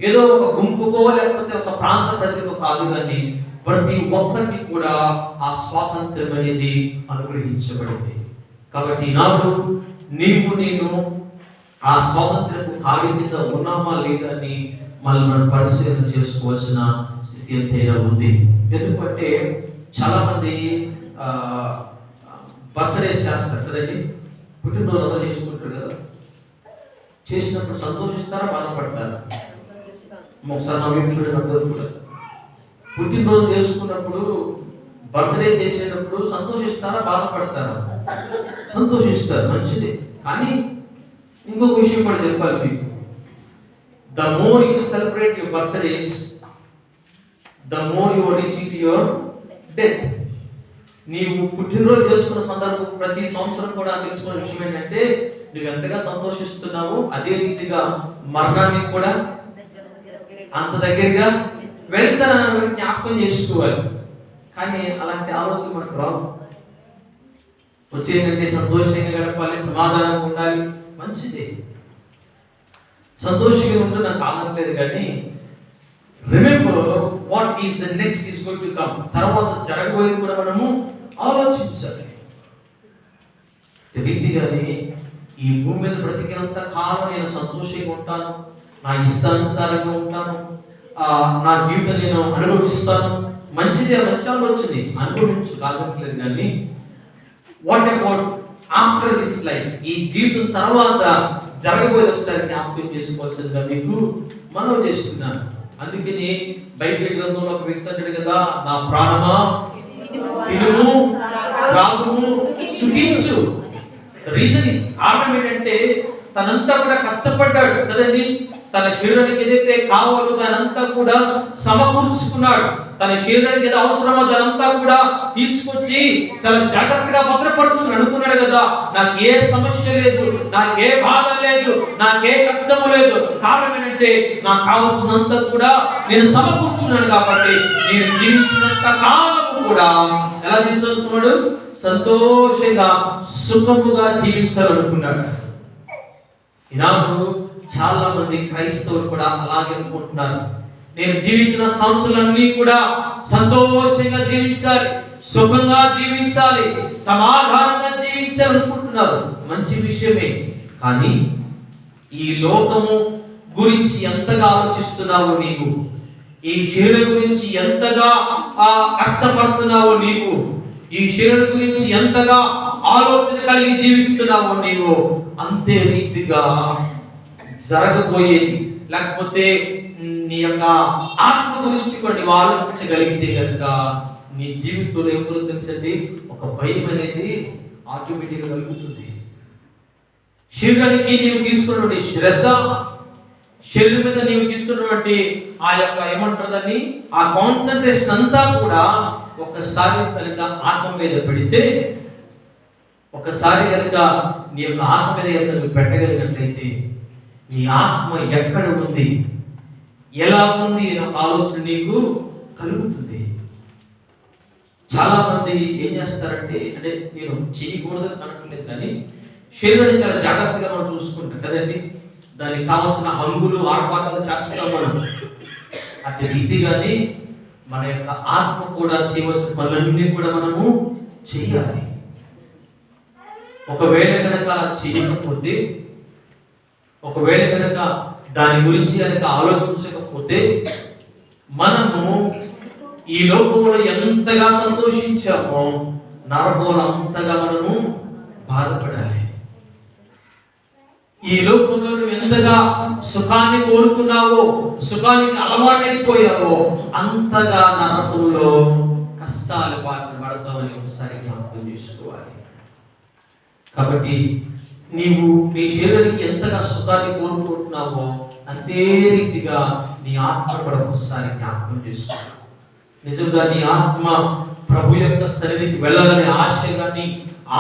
ఏదో ఒక గుంపుకో లేకపోతే ఒక ప్రాంత ప్రజలకు కాదు, కానీ ప్రతి ఒక్కరికి కూడా ఆ స్వాతంత్రం అనేది అనుగ్రహించబడింది. కాబట్టి ఈనాడు నేను ఆ స్వాతంత్రపు కాడి కింద ఉన్నామా లేదా అని మనం పరిశీలన చేసుకోవాల్సిన స్థితి ఎంతైనా ఉంది. ఎందుకంటే చాలా మంది బర్త్డేస్ చేస్తారు కదండి, పుట్టినరోజు అందరూ చేసుకుంటారు కదా. చేసినప్పుడు సంతోషిస్తారా, బాధపడతారా? ఒకసారి నా వైపు చూడండి, అందరూ కూడా పుట్టినరోజు చేసుకున్నప్పుడు, బర్త్డే చేసేటప్పుడు సంతోషిస్తారా, బాధపడతారా? సంతోషిస్తారు, మంచిది. కానీ ఇంకొక విషయం కూడా చెప్పాలి మీకు. The more you celebrate your birthdays, the more you are reaching to your death. నీవు పుట్టినరోజు చేసుకున్న సందర్భం ప్రతి సంవత్సరం కూడా తెలుసుకున్న విషయం ఏంటంటే, నువ్వు ఎంతగా సంతోషిస్తున్నావు అదే రీతిగా మరణానికి కూడా అంత దగ్గరగా వెళ్తానని జ్ఞాపకం చేసుకోవాలి. కానీ అలాంటి ఆలోచన మనకు రావు. వచ్చేందంటే సంతోషంగా గడపాలి, సమాధానం ఉండాలి, మంచిదే. సంతోషంగా ఉంటే నాకు ఆగట్లేదు, కానీ remember what is the next is going to come. తర్వాత జరగబోయేది కూడా మనము ఆలోచించాలి. రీతిగానే ఈ భూమి మీద బ్రతికినంత కాలం నేను సంతోషంగా ఉంటాను, నా ఇష్టానుసారంగా ఉంటాను, నా జీవితం నేను అనుభవిస్తాను, మంచిదే, మంచి ఆలోచన, అనుభవించు, కాగట్లేదు. కానీ what about after this life, ఈ జీవితం తర్వాత జరగబోయేది ఒకసారి జ్ఞాపకం చేసుకోవాల్సిందిగా మీకు మనవి చేస్తున్నాను. అందుకని బైబిల్ గ్రంథంలో ఒక వ్యక్తి అంటాడు కదా, నా ప్రాణమా తినుము త్రాగుము సుఖించు. రీజన్ ఇస్, కారణం ఏంటంటే తనంతా కూడా కష్టపడ్డాడు కదండి. తన శరీరానికి ఏదైతే కావాలో దానంతా కూడా సమకూర్చుకున్నాడు. తన శరీరానికి ఏదో అవసరమో దానంతా కూడా తీసుకొచ్చి చాలా జాగ్రత్తగా భద్రపరుచుకుని అనుకున్నాడు కదా, నాకు ఏ సమస్య లేదు, నాకు ఏ బాధ లేదు, నాకే కష్టము లేదు. కారణం ఏంటంటే నాకు కావాల్సినంత కూడా నేను సమకూర్చున్నాను కాబట్టి నేను జీవించినంత కాలం కూడా ఎలా జీవించాలనుకున్నాడు? సంతోషంగా సుఖముగా జీవించాలనుకున్నాడు. ఈనాడు చాలా మంది క్రైస్తవులు కూడా అలాగే అనుకుంటున్నారు. నేను జీవించిన సంవత్సరాలన్నీ కూడా సంతోషంగా జీవించాలి, సుఖంగా జీవించాలి, సమాధానంగా జీవించాలి అనుకుంటున్నారు. మంచి విషయమే. కానీ ఈ లోకము గురించి ఎంతగా ఆలోచిస్తున్నావు నీవు, ఈ శరీరం గురించి ఎంతగా కష్టపడుతున్నావు నీవు, ఈ శరీరం గురించి ఎంతగా ఆలోచన కలిగి జీవిస్తున్నావు నీవు, అంతే రీతిగా జరగబోయేది. లేకపోతే నీ యొక్క ఆత్మ గురించి కూడా నీవు ఆలోచించగలిగితే కనుక నీ జీవితంలో ఎప్పుడు తెలుసండి, ఒక భయం అనేది ఆటోమేటిక్గా కలుగుతుంది. శరీరానికి నీవు తీసుకున్నటువంటి శ్రద్ధ, శరీరం మీద నీవు తీసుకున్నటువంటి ఆ యొక్క ఏమంటారు, ఆ కాన్సన్ట్రేషన్ అంతా కూడా ఒకసారి కనుక ఆత్మ మీద పెడితే, ఒకసారి కనుక నీ యొక్క ఆత్మ మీద కనుక నువ్వు పెట్టగలిగినట్లయితే నీ ఆత్మ ఎక్కడ ఉంది, ఎలా ఉంది అనే ఆలోచన నీకు కలుగుతుంది. చాలా మంది ఏం చేస్తారంటే, అంటే నేను చేయకూడదని అనట్లేదు, కానీ శరీరాన్ని చాలా జాగ్రత్తగా మనం చూసుకుంటాం కదండి. దానికి కావాల్సిన హంగులు ఆర్పాటాలు చేస్తాం మనం. అదే రీతిగానే మన యొక్క ఆత్మ కూడా చేయవలసిన పనులన్నీ కూడా మనము చేయాలి. ఒకవేళ కనుక చేయకపోతే, ఒకవేళ కనుక దాని గురించి కనుక ఆలోచించకపోతే, మనము ఈ లోకంలో ఎంతగా సంతోషించామో నరకంలో అంతగా మనము బాధపడాలి. ఈ లోకంలో నువ్వు ఎంతగా సుఖాన్ని కోరుకున్నావో, సుఖానికి అలవాటైపోయావో, అంతగా నరకంలో కష్టాలు పడతామని ఒకసారి జ్ఞాపకం చేసుకోవాలి. కాబట్టి నీవు నీ శరీరానికి ఎంతగా సుఖాన్ని కోరుకుంటున్నావో అంతే రీతిగా నీ ఆత్మ కూడా ఒకసారి జ్ఞాపకం చేసుకోవాలి. నిజంగా నీ ఆత్మ ప్రభు యొక్క సన్నిధికి వెళ్ళాలనే ఆశ కానీ,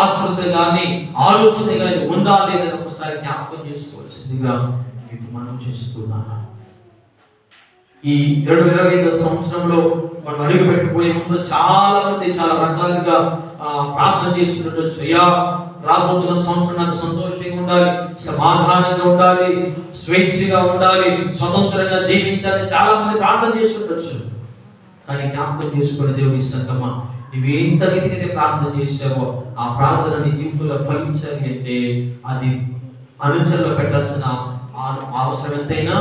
ఆతృత కానీ, ఆలోచన కానీ ఉందా లేదని ఒకసారి జ్ఞాపకం చేసుకోవాల్సిందిగా మీకు మనం చేస్తున్నాను. ఈ 2025 సంవత్సరంలో మనం అడుగు పెట్టిపోయే ముందు చాలా మంది చాలా రకాలుగా ప్రార్థన చేస్తుండొచ్చు. అయ్యా, రాబోతున్న సంవత్సరం నాకు సంతోషంగా ఉండాలి, సమాధానంగా ఉండాలి, స్వేచ్ఛగా ఉండాలి, స్వతంత్రంగా జీవించాలని చాలా మంది ప్రార్థన చేస్తుండొచ్చు. కానీ జ్ఞాపకం చేసుకునే దేవుని సంగమా, నువ్వు ఎంత రీతిగా ప్రార్థన చేసావో ఆ ప్రార్థన నీ జీవితంలో ఫలించాలి అంటే అది అనుచరులో పెట్టాల్సిన అవసరం ఎంతైనా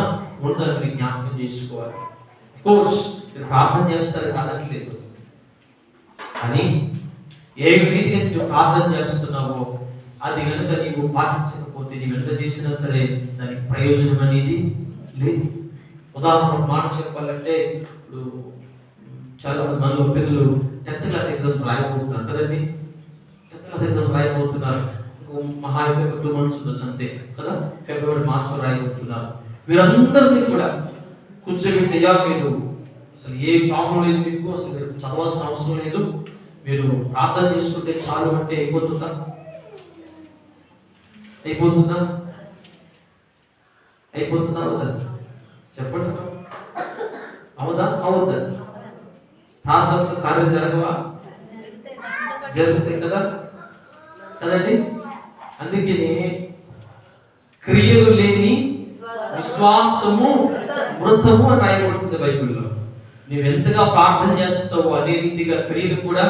ఉండాలని జ్ఞాపకం చేసుకోవాలి. కోర్స్ మీరు ప్రార్థన చేస్తారు కాదట్లేదు, కానీ ఏ రీతిగా నువ్వు ప్రార్థన చేస్తున్నావో అది కనుక నీవు పాటించకపోతే నీవు ఎంత చేసినా సరే దానికి ప్రయోజనం అనేది లేదు. ఉదాహరణ మాట చెప్పాలంటే, ఇప్పుడు చాలా మంది మనలో పిల్లలు 10th క్లాస్ ఎగ్జామ్స్ రాయబోతున్నారు కదండి. 10th class exams రాయబోతున్నారు. మహా అయితే 2 months ఉండొచ్చు అంతే కదా. ఫిబ్రవరి మార్చిలో రాయబోతున్నారు. వీరందరినీ కూడా కూర్చోబెట్టి, అయ్యా మీరు అసలు ఏ ప్రాబ్లం లేదు, మీకు అసలు మీరు చదవాల్సిన అవసరం లేదు, మీరు ప్రార్థన చేసుకుంటే చాలు అంటే అయిపోతుందా? అయిపోతుందా? అయిపోతుందా? అవుదా? చెప్పండి. అవుదా? అవుద్దా? ప్రార్థనతో కార్యం జరగవా? జరుగుతాయి కదా కదండి. అందుకని క్రియలు లేని విశ్వాసము మృతము అని రాయబడుతుంది బైబిల్లో. నువ్వు ఎంతగా ప్రార్థన చేస్తావో అదే రీతిగా క్రియలు కూడా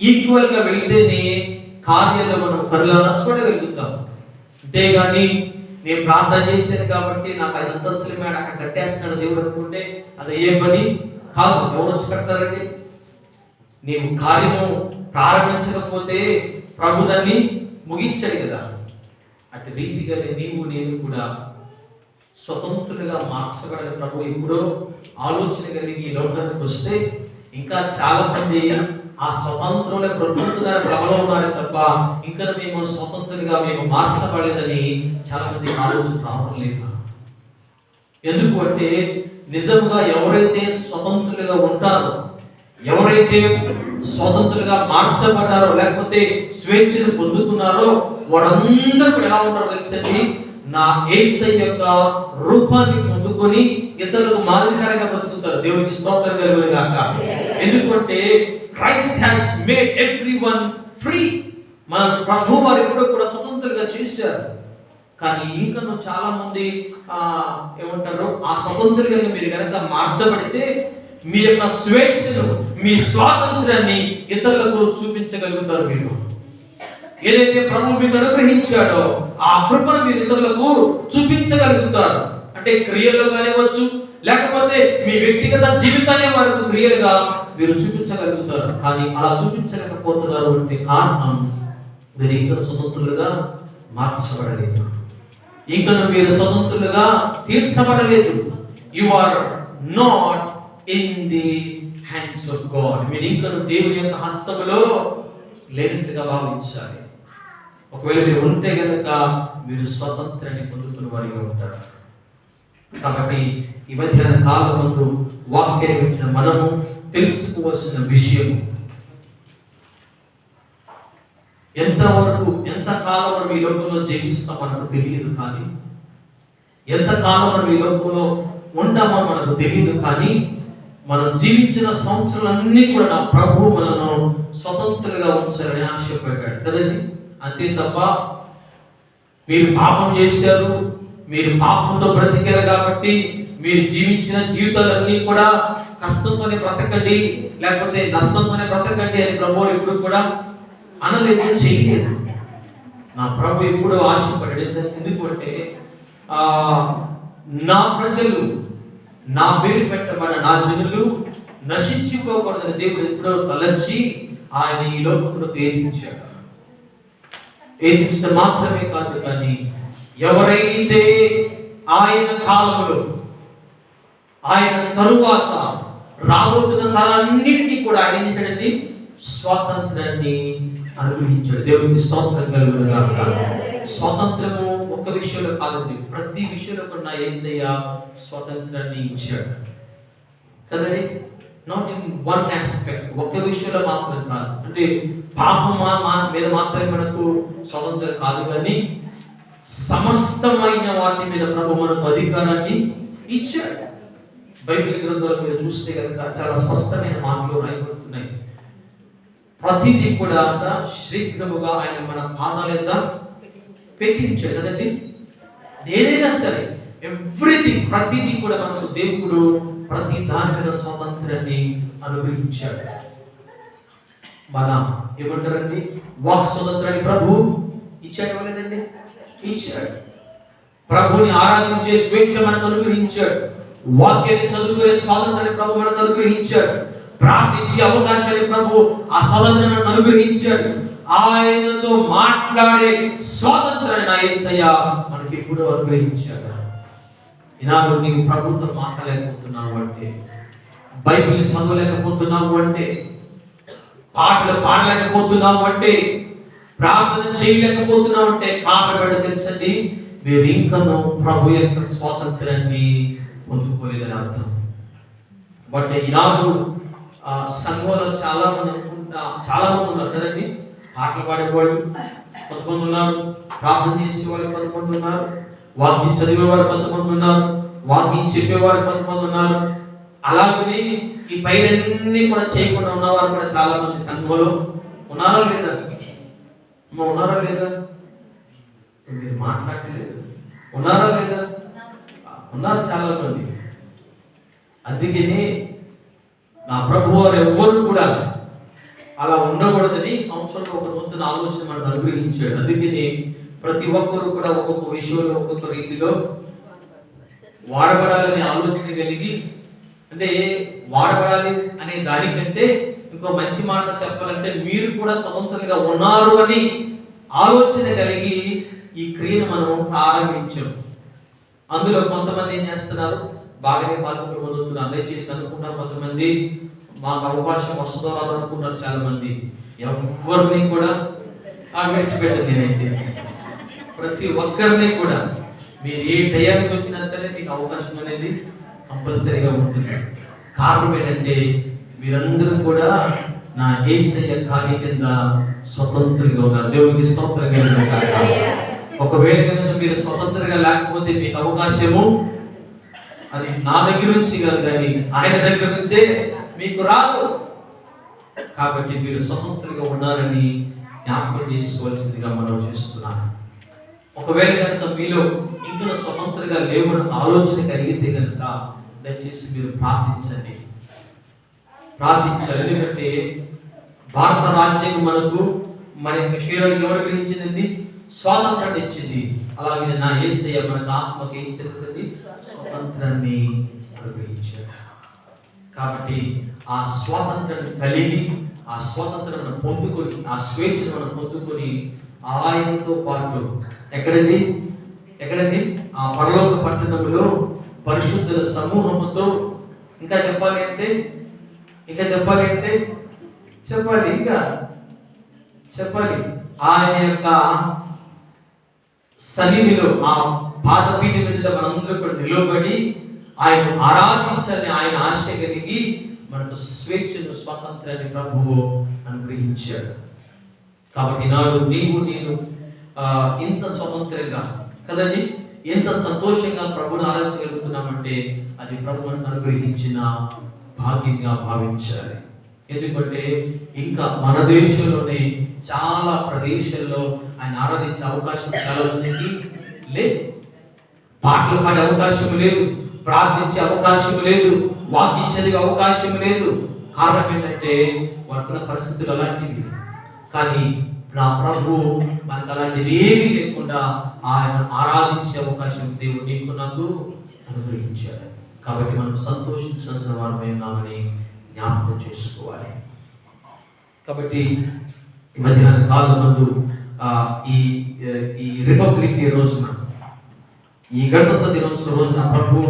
ఈక్వల్ గా వెళ్తేనే కార్యాలు మనం కళ్ళారా చూడగలుగుతాం. అంతేగాని నేను ప్రార్థన చేశాను కాబట్టి నాకు 5 అంతస్తుల మేడ అక్కడ కట్టేస్తున్నాడు దేవుడు అనుకుంటే అది ఏ పని కాదు. ఎవరు వచ్చి కడతారండి? నీవు కార్యము ప్రారంభించకపోతే ప్రభు దాన్ని ముగించాడు కదా. అటు రీతిగా నీవు నేను కూడా స్వతంత్రులుగా మార్చబడిన ప్రభు ఎప్పుడో ఆలోచన కలిగి ఈ లోకానికి వస్తే ఇంకా చాలా మంది ఆ స్వతంత్రంలో బ్రతుకుతున్నారు, భ్రమలో ఉన్నారు తప్ప ఇంకా మేము స్వతంత్రులుగా మేము మార్చబడలేదని చాలా మంది ఆలోచన రావడం లేదు. ఎందుకు అంటే నిజంగా ఎవరైతే స్వతంత్రులుగా ఉంటారో, ఎవరైతే స్వతంత్రులుగా మార్చబడ్డారో లేకపోతే స్వేచ్ఛను పొందుకున్నారో వారందరూ కూడా ఎలా ఉంటారో తెలుసండి, నా యేసయ్య యొక్క రూపాన్ని పొందుకొని ఇతరులకు మాదిరిగా బతుకుతారు. దేవునికి స్తోత్రం కలుగును గాక. ఎందుకంటే Christ has made everyone free. మన ప్రభు వారు ఎప్పుడూ కూడా స్వతంత్రంగా చేశారు. కానీ ఇంకా చాలా మంది ఏమంటారు, ఆ స్వతంత్రంగా మీరు కనుక మార్చబడితే మీ యొక్క స్వేచ్ఛను, మీ స్వాతంత్రాన్ని ఇతరులకు చూపించగలుగుతారు. మీరు ఏదైతే ప్రభు మీకు అనుగ్రహించాడో ఆ కృపను మీరు ఇతరులకు చూపించగలుగుతారు. అంటే క్రియల్లో కానివ్వచ్చు, లేకపోతే మీ వ్యక్తిగత జీవితాన్ని వారికి క్రియలుగా మీరు చూపించగలుగుతారు. కానీ అలా చూపించలేకపోతున్నారు అంటే కారణం మీరు ఇంకా స్వతంత్రులుగా మార్చబడలేదు, ఇంకా మీరు స్వతంత్రులుగా తీర్చబడలేదు. You are not in the hands of God. మీరు ఇంకా దేవుని యొక్క హస్తములో లేనట్లుగా భావించాలి. ఒకవేళ మీరు ఉంటే కనుక మీరు స్వతంత్రాన్ని పొందుతున్న వారిగా ఉంటారు. కాబట్టి ఈ మధ్యాహ్న కాలం ముందు వాక్యాన్ని వింటున్న మనము తెలుసుకోవాల్సిన విషయం, ఎంతవరకు ఎంతకాలం మనం ఈ లోకంలో జీవిస్తామో మనకు తెలియదు, కానీ ఎంతకాలం మనం ఈ లోకంలో ఉంటామో మనకు తెలియదు. కానీ మనం జీవించిన సంవత్సరాలన్నీ కూడా నా ప్రభు మనను స్వతంత్రంగా ఉంచాలని ఆశపడ్డాడు కదండి. అంతే తప్ప మీరు పాపం చేశారు, మీరు పాపంతో బ్రతికారు కాబట్టి మీరు జీవించిన జీవితాలన్నీ కూడా కష్టంతోనే బ్రతకండి, లేకపోతే నష్టంతోనే బ్రతకండి అని ప్రభు ఎప్పుడు కూడా అనలేదు, చేయలేదు. నా ప్రభు ఎప్పుడూ ఆశపడ్డాడు. ఎందుకంటే నా ప్రజలు, నా పేరు పెట్టబడిన నా జనులు నశించిపోకూడదని దేవుడు ఎప్పుడో తలచి ఆయన ఈ లోకంలో ఏదించాడు. ఏదించడం మాత్రమే కాదు, కానీ ఎవరైతే ఆయన కాలంలో, ఆయన తరువాత రాబోతున్న తరాలన్నిటికీ కూడా ఆయన ఏం చేశాడండి, స్వాతంత్రాన్ని అనుగ్రహించాడు. దేవునికి స్తోత్రం కలుగును గాక. స్వాతంత్రము ఒక్క విషయంలో కాదండి, ప్రతి విషయంలో కూడా యేసయ్య స్వాతంత్రాన్ని ఇచ్చాడు కదండి. నాట్ ఇన్ వన్ ఆస్పెక్ట్, ఒక్క విషయంలో మాత్రం కాదు. అంటే పాపం మీద మాత్రమే మనకు స్వతంత్రం కాదు, కానీ సమస్తమైన వాటి మీద ప్రభు మనకు అధికారాన్ని ఇచ్చాడు. బైబిల్ గ్రంథంలో మీరు చూస్తే కనుక చాలా స్పష్టమైన మాటలు రాయబడుతున్నాయి. ప్రతిదీ కూడా శీఘ్రముగా ఆయన మన పాదాల మీద పెట్టించాడు కదండి. ఏదైనా సరే ఎవ్రీథింగ్, ప్రతిదీ కూడా మనకు దేవుడు ప్రతి దాని మీద స్వాతంత్రాన్ని అనుగ్రహించాడు. మన ఏమంటారండి, వాక్ స్వాతంత్రాన్ని ప్రభు ఇచ్చాడు లేదండి, ఇచ్చాడు. ప్రభుని ఆరాధించే స్వేచ్ఛ మనకు అనుగ్రహించాడు. వాక్యాన్ని చదువుకునే స్వాతంత్రాన్ని ప్రభు మనకు అనుగ్రహించాడు. ప్రార్థించే అవకాశాన్ని ప్రభు ఆ స్వాతంత్రాన్ని అనుగ్రహించాడు. ఆయనతో మాట్లాడే స్వాతంత్రాన్ని నా యేసయ్య మనకి ఎప్పుడూ అనుగ్రహించాడు. ఈనాడు నీవు ప్రభుత్వం మాట్లాడలేకపోతున్నావు అంటే, బైబిల్ చదవలేకపోతున్నావు అంటే, పాటలు పాడలేకపోతున్నావు అంటే, ప్రార్థన చేయలేకపోతున్నావు అంటే కారణం తెలుసండి, మీరు ఇంకనూ ప్రభు యొక్క స్వాతంత్రాన్ని పొందుకోలేదని అర్థం. బట్ ఈనాడు సంఘంలో చాలా మంది ఉన్నారు కదండి. పాటలు పాడేవాళ్ళు కొంతమంది ఉన్నారు, ప్రార్థన చేసేవాళ్ళు కొంతమంది ఉన్నారు, వాక్యం చదివేవారు కొంతమంది ఉన్నారు, వాక్యం చెప్పేవారు కొంతమంది ఉన్నారు. అలాగని ఈ పైరన్నీ కూడా చేయకుండా ఉన్నవారు కూడా చాలా మంది సంఘంలో ఉన్నారా లేదా? ఉన్నారా లేదా? మీరు మాట్లాడలేదు. ఉన్నారా లేదా? ఉన్నారు చాలా మంది. అందుకని నా ప్రభు వారు ఎవ్వరు కూడా అలా ఉండకూడదని సంవత్సరంలో ఒక నూతన ఆలోచన మనకు అనుగ్రహించాడు. అందుకని ప్రతి ఒక్కరు కూడా ఒక్కొక్క విషయంలో ఒక్కొక్క రీతిలో వాడబడాలనే ఆలోచన కలిగి, అంటే వాడబడాలి అనే దానికంటే ఇంకో మంచి మాట చెప్పాలంటే మీరు కూడా స్వతంత్రంగా ఉన్నారు అని ఆలోచన కలిగి ఈ క్రియను మనం ప్రారంభించాం. అందులో కొంతమంది ఏం చేస్తున్నారు, బాగానే పాల్గొని పొందుతున్నారు, దయచేసి అనుకుంటారు. కొంతమంది మాకు అవకాశం వస్తుందో రాదో అనుకుంటారు. చాలా మంది ఎవరిని కూడా విడిచిపెట్టండి. నేనైతే ప్రతి ఒక్కరిని కూడా మీరు ఏ టయానికి వచ్చినా సరే మీకు అవకాశం అనేది కంపల్సరీగా ఉంటుంది. కారణం ఏంటంటే మీరందరూ కూడా నా యేసయ్య కార్య కింద స్వతంత్రంగా ఉన్నారు. దేవునికి స్తోత్రంగా ఉన్నారు. ఒకవేళ కనుక మీరు స్వతంత్రంగా లేకపోతే మీకు అవకాశము అది నా దగ్గర నుంచి కాదు, కానీ ఆయన దగ్గర నుంచే మీకు రాదు. కాబట్టి మీరు స్వతంత్రంగా ఉన్నారని జ్ఞాపకం చేసుకోవాల్సిందిగా మనం చేస్తున్నాం. ఒకవేళ కనుక మీలో ఇంకా స్వతంత్రంగా లేవని ఆలోచన కలిగితే కనుక దయచేసి మీరు ప్రార్థించండి. ఎందుకంటే భారత రాజ్యం మనకు మన యొక్క శరీరానికి ఎవరు గ్రహించిందండి? స్వాతంత్రాన్ని ఇచ్చింది. అలాగే నా యేసయ్య మనకు ఆత్మకి ఏం చేస్తుంది? స్వాతంత్రాన్ని అనుగ్రహించాడు. కాబట్టి ఆ స్వాతంత్రాన్ని కలిగి, ఆ స్వాతంత్రాన్ని పొందుకొని, ఆ స్వేచ్ఛను మనం పొందుకొని ఆయనతో పాటు ఎక్కడండి ఆ పరలోక పట్టణంలో పరిశుద్ధుల సమూహముతో, ఇంకా చెప్పాలి అంటే ఆయన యొక్క సన్నిధిలో ఆ పాదపీఠం మీద మనందరూ కూడా నిలబడి ఆయన ఆరాధించాలని ఆయన ఆశ కలిగి మనకు స్వేచ్ఛను, స్వాతంత్రాన్ని ప్రభువు అనుగ్రహించాడు. కాబట్టి నాడు నీవు నేను ఇంత స్వతంత్రంగా కదండి, ఎంత సంతోషంగా ప్రభుని ఆరాధించగలుగుతున్నామంటే అది ప్రభు అనుగ్రహించిన భాగ్యంగా భావించాలి. ఎందుకంటే ఇంకా మన దేశంలోనే చాలా ప్రదేశాల్లో ఆయన ఆరాధించే అవకాశం చాలా మందికి లేదు. పాటలు పాడే అవకాశం లేదు, ప్రార్థించే అవకాశం లేదు, వాక్యం చదివే అవకాశం లేదు. కారణం ఏంటంటే వాడుకున్న పరిస్థితులు అలాంటివి. కానీ నా ప్రభు మనకు అలాంటివి ఏమీ లేకుండా ఆయన ఆరాధించే అవకాశం దేవుడు నీకు నాకు అనుగ్రహించాడు. కాబట్టి మనం సంతోషించాల్సిన వారమే ఉన్నామని జ్ఞాపకం చేసుకోవాలి. కాబట్టి ఈ మధ్యాహ్న కాలం నందు ఈ రిపబ్లిక్ డే రోజున, ఈ గణతంత్ర దినోత్సవ రోజున ప్రభు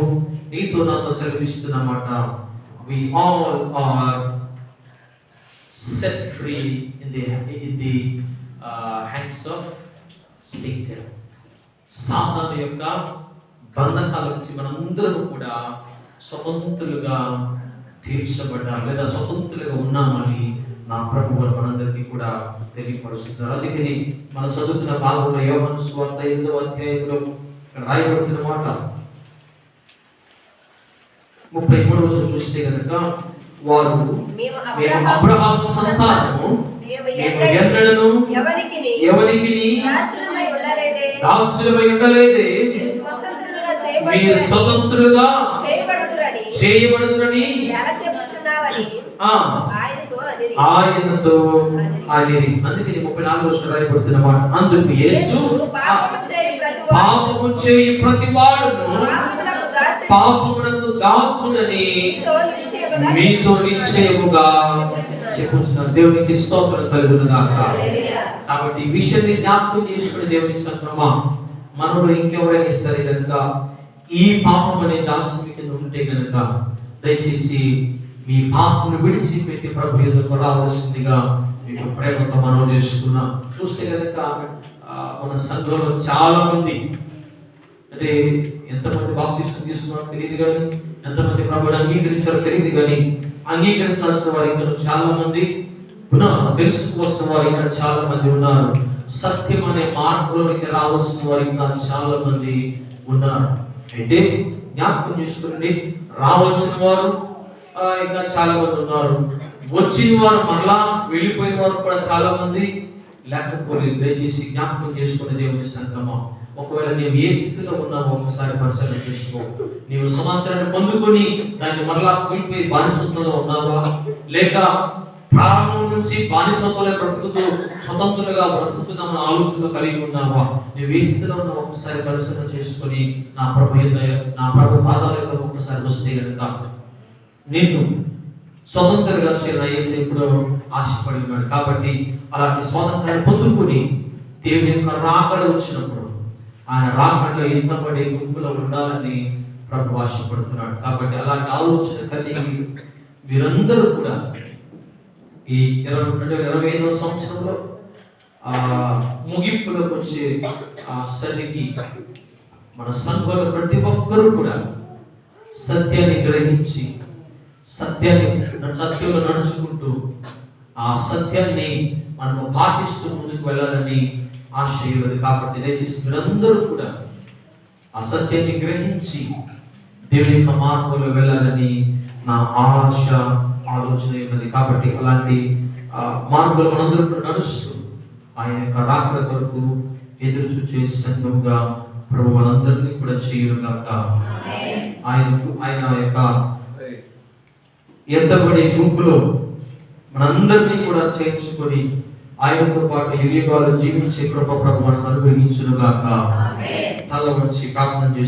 నీతో నాతో సెలవిస్తున్నమాట, we all are set free in the hands of Satan. సాతాను యొక్క బంధకాల నుంచి మనందరం కూడా స్వతంత్రులుగా తీర్చబడ్డాం, లేదా స్వతంత్రులుగా ఉన్నామని నా ప్రభువు మనందరికీ కూడా తెలియపరుస్తున్నారు. అందుకని మనం చదువుతున్న భాగంలో యోహాను సువార్త 8వ అధ్యాయంలో ఇక్కడ రాయబడుతున్న మాట 33వ వచనం చూస్తే కనుక వారు మేము అబ్రహాము సంతానము, మేము ఎన్నడను ఎవరికిని దాసులమై ఉండలేదే, మీరు స్వతంత్రులుగా చేయబడుదురని ఆయనతో అనేది. అందుకని 34వ వచనం రాయబడుతున్న మాట, అందుకు యేసు పాపము చేయి ప్రతి వాడును పాపమునకు దాసుడని మీతో నిశ్చయముగా చెప్పుచున్నాను. దేవునికి స్తోత్రం కలుగును గాక. కాబట్టి ఈ విషయాన్ని జ్ఞాపకం చేసుకుని దేవుని సంగమా, మనలో ఇంకెవరైనా సరే కనుక ఈ పాపం అనే దాస్యం కింద ఉంటే కనుక దయచేసి మీ పాపను విడిచిపెట్టి ప్రభు ఎదురుకు రావాల్సిందిగా మీకు ప్రేమతో మనం చేసుకున్నాం. చూస్తే కనుక మన సంఘంలో చాలా మంది, అంటే ఎంతమంది బాప్తిస్మం తీసుకున్నారో తెలియదు కానీ, ఎంతమంది ప్రభువుని అంగీకరించారో తెలియదు కానీ, అంగీకరించాల్సిన వారు ఇంకా చాలా మంది ఉన్నారు, తెలుసుకువస్తున్న వారు ఇంకా చాలా మంది ఉన్నారు, సత్యం అనే మార్గంలోకి రావాల్సిన వారు ఇంకా చాలా మంది ఉన్నారు. అయితే జ్ఞాపకం చేసుకుని రావాల్సిన వారు ఇంకా చాలా మంది ఉన్నారు, వచ్చిన వారు మరలా వెళ్ళిపోయిన వారు కూడా చాలా మంది లేకపోలేదు. దయచేసి జ్ఞాపకం చేసుకునే దేవుని సంగమా, ఒకవేళ నీవు ఏ స్థితిలో ఉన్నావో ఒకసారి పరిశీలన చేసుకో. నీవు సమాంతరాన్ని పొందుకొని దాన్ని మరలా కూలిపోయి బానిసత్వంలో ఉన్నావా, లేక ప్రారంభం నుంచి బానిసత్వంలో బ్రతుకుతూ స్వతంత్రులుగా బ్రతుకుతున్నామన్న ఆలోచనలు కలిగి ఉన్నావా? నువ్వు ఏ స్థితిలో ఉన్నావో ఒకసారి పరిశీలన చేసుకొని నా ప్రభు పాదాల యొక్క ఒకసారి వస్తే కనుక నిన్ను స్వతంత్రంగా చేరిన యేసు ఇప్పుడు ఆశపడి ఉన్నాడు. కాబట్టి అలాంటి స్వాతంత్రాన్ని పొందుకొని దేవుని యొక్క రాకడ వచ్చినప్పుడు ఆయన రాకడలో ఎంతబడే గుంపులో ఉండాలని ప్రభు ఆశపడుతున్నాడు. కాబట్టి అలాంటి ఆలోచన కలిగి వీరందరూ కూడా ఈ 2025వ సంవత్సరంలో ముగింపులోకి వచ్చే సరికి మన సంఘంలో ప్రతి ఒక్కరూ కూడా సత్యాన్ని గ్రహించి సత్యంలో నడుచుకుంటూ ఆ సత్యాన్ని మనము పాటిస్తూ ముందుకు వెళ్ళాలని ఆశ ఇవ్వదు. కాబట్టి దయచేసి మీరందరూ కూడా ఆ సత్యాన్ని గ్రహించి దేవుని యొక్క మార్గంలో వెళ్ళాలని నా ఆశ ఆలోచన ఉన్నది. కాబట్టి అలాంటి మార్గంలో మనందరూ కూడా నడుస్తూ ఆయన యొక్క రాకడ కొరకు ఎదురు చూసే సంఘంగా ప్రభు మనందరినీ కూడా చేయుగాక. ఆయన యొక్క ఎత్తబడే గుంపులో మనందరినీ కూడా చేర్చుకొని ఆయనతో పాటు యుగాలు జీవించే కృప ప్రభు మనకు అనుగ్రహించునుగాక. తల వంచి ప్రార్థన చేసి